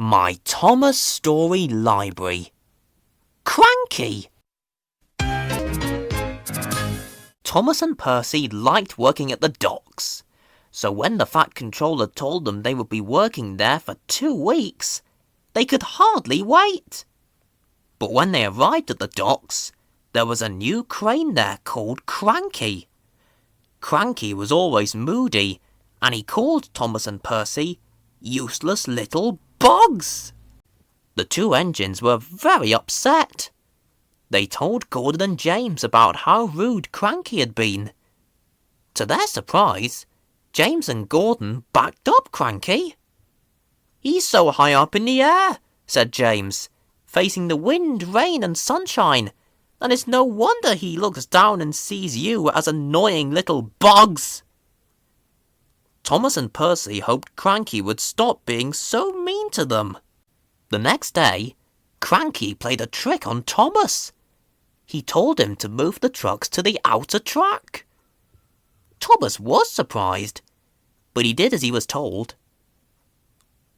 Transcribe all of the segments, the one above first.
My Thomas Story Library. Cranky! Thomas and Percy liked working at the docks, so when the Fat Controller told them they would be working there for 2 weeks, they could hardly wait. But when they arrived at the docks, there was a new crane there called Cranky. Cranky was always moody, and he called Thomas and Percy useless little bugs. The 2 engines were very upset. They told Gordon and James about how rude Cranky had been. To their surprise, James and Gordon backed up Cranky. "He's so high up in the air," said James, "facing the wind, rain and sunshine, and it's no wonder he looks down and sees you as annoying little bugs." Thomas and Percy hoped Cranky would stop being so mean to them. The next day, Cranky played a trick on Thomas. He told him to move the trucks to the outer track. Thomas was surprised, but he did as he was told.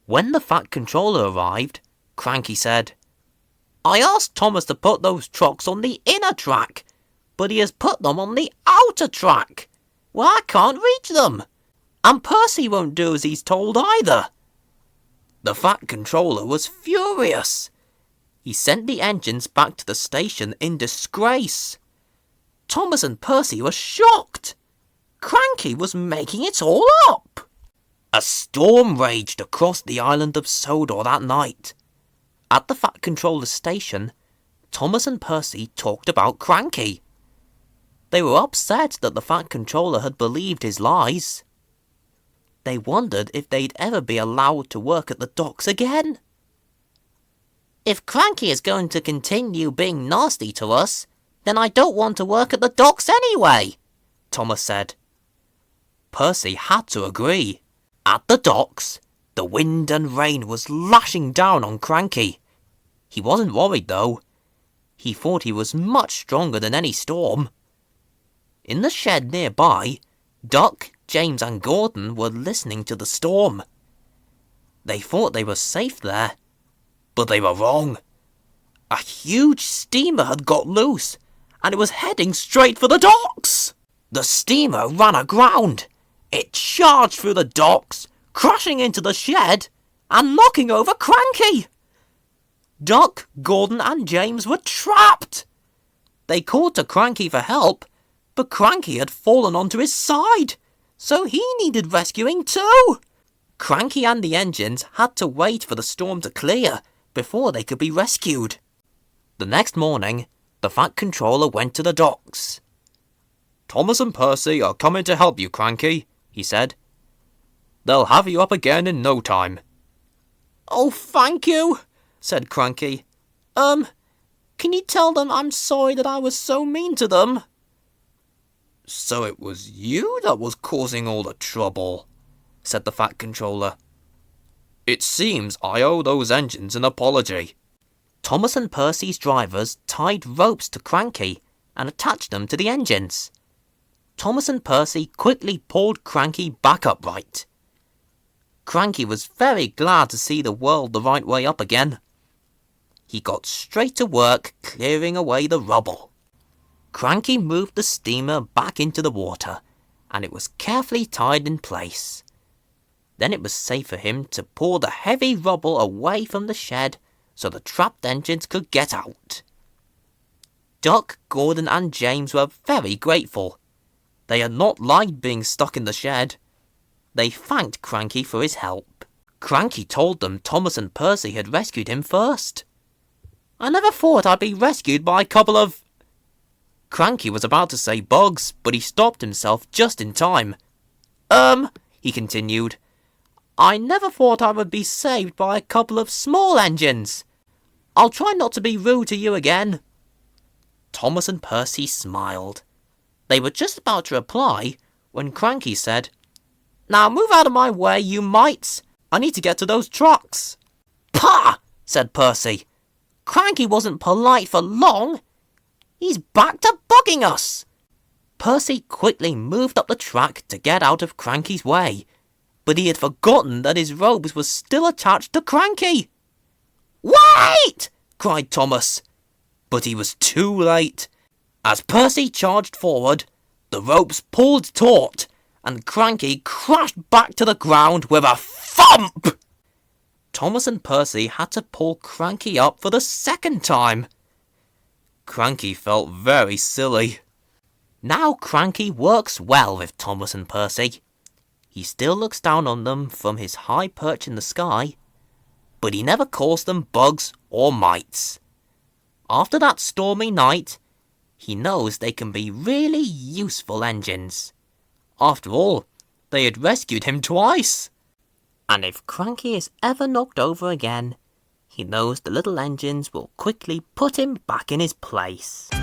When the Fat Controller arrived, Cranky said, "I asked Thomas to put those trucks on the inner track, but he has put them on the outer track, where I can't reach them. And Percy won't do as he's told either." The Fat Controller was furious. He sent the engines back to the station in disgrace. Thomas and Percy were shocked. Cranky was making it all up. A storm raged across the island of Sodor that night. At the Fat Controller station, Thomas and Percy talked about Cranky. They were upset that the Fat Controller had believed his lies. They wondered if they'd ever be allowed to work at the docks again. "If Cranky is going to continue being nasty to us, then I don't want to work at the docks anyway," Thomas said. Percy had to agree. At the docks, the wind and rain was lashing down on Cranky. He wasn't worried though. He thought he was much stronger than any storm. In the shed nearby, Duck, James and Gordon were listening to the storm. They thought they were safe there, but they were wrong. A huge steamer had got loose, and it was heading straight for the docks. The steamer ran aground. It charged through the docks, crashing into the shed and knocking over Cranky. Duck, Gordon and James were trapped. They called to Cranky for help, but Cranky had fallen onto his side, so he needed rescuing too. Cranky and the engines had to wait for the storm to clear before they could be rescued. The next morning, the Fat Controller went to the docks. "Thomas and Percy are coming to help you, Cranky," he said. "They'll have you up again in no time." "Oh, thank you," said Cranky. Can you tell them I'm sorry that I was so mean to them?" "So it was you that was causing all the trouble," said the Fat Controller. "It seems I owe those engines an apology." Thomas and Percy's drivers tied ropes to Cranky and attached them to the engines. Thomas and Percy quickly pulled Cranky back upright. Cranky was very glad to see the world the right way up again. He got straight to work clearing away the rubble. Cranky moved the steamer back into the water, and it was carefully tied in place. Then it was safe for him to pour the heavy rubble away from the shed so the trapped engines could get out. Duck, Gordon and James were very grateful. They had not liked being stuck in the shed. They thanked Cranky for his help. Cranky told them Thomas and Percy had rescued him first. "I never thought I'd be rescued by a couple of..." Cranky was about to say bugs, but he stopped himself just in time. He continued, "I never thought I would be saved by a couple of small engines. I'll try not to be rude to you again." Thomas and Percy smiled. They were just about to reply when Cranky said, "Now move out of my way, you mites. I need to get to those trucks." "Pah!" said Percy. "Cranky wasn't polite for long. He's back to bugging us." Percy quickly moved up the track to get out of Cranky's way, but he had forgotten that his ropes were still attached to Cranky. "Wait!" cried Thomas. But he was too late. As Percy charged forward, the ropes pulled taut, and Cranky crashed back to the ground with a thump. Thomas and Percy had to pull Cranky up for the second time. Cranky felt very silly. Now Cranky works well with Thomas and Percy. He still looks down on them from his high perch in the sky, but he never calls them bugs or mites. After that stormy night, he knows they can be really useful engines. After all, they had rescued him twice. And if Cranky is ever knocked over again, he knows the little engines will quickly put him back in his place.